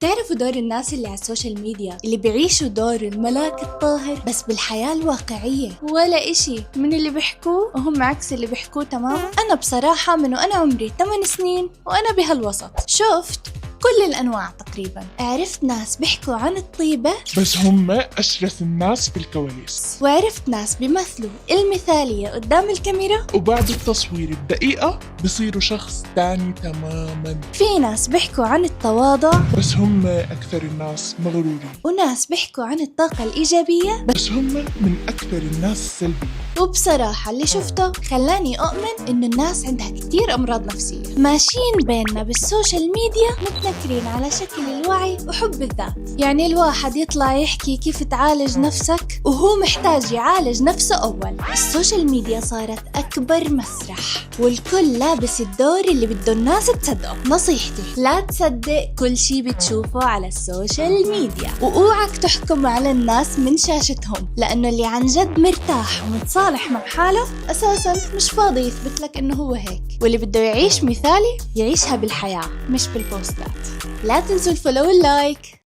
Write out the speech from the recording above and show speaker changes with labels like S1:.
S1: تعرفوا دور الناس اللي على السوشيال ميديا اللي بيعيشوا دور الملاك الطاهر بس بالحياة الواقعية ولا إشي من اللي بيحكوه وهم عكس اللي بيحكوه تماما. أنا بصراحة من وأنا عمري 8 سنين وأنا بهالوسط شفت كل الأنواع تقريبا. عرفت ناس بيحكوا عن الطيبة
S2: بس هم أشرس الناس في الكواليس،
S1: وعرفت ناس بيمثلوا المثالية قدام الكاميرا،
S2: وبعد التصوير الدقيقة بصيروا شخص تاني تماما.
S1: في ناس بيحكوا عن التواضع
S2: بس هم أكثر الناس مغرورين،
S1: وناس بيحكوا عن الطاقة الإيجابية،
S2: بس هم من أكثر الناس سلبيين.
S1: وبصراحة اللي شفته خلاني أؤمن إنه الناس عندها كتير أمراض نفسية ماشيين بيننا بالسوشيال ميديا متنكرين على شكل الوعي وحب الذات. يعني الواحد يطلع يحكي كيف تعالج نفسك وهو محتاج يعالج نفسه أول. السوشيال ميديا صارت أكبر مسرح والكل لابس الدور اللي بده الناس تصدقه. نصيحتي لا تصدق كل شي بتشوفه على السوشيال ميديا، وأوعك تحكم على الناس من شاشتهم، لأنه اللي عن جد مرتاح ومتصالح مع حاله أساساً مش فاضي يثبت لك إنه هو هيك. واللي بده يعيش مثالي يعيشها بالحياة مش بالبوستات. لا تنسوا الفولو واللايك.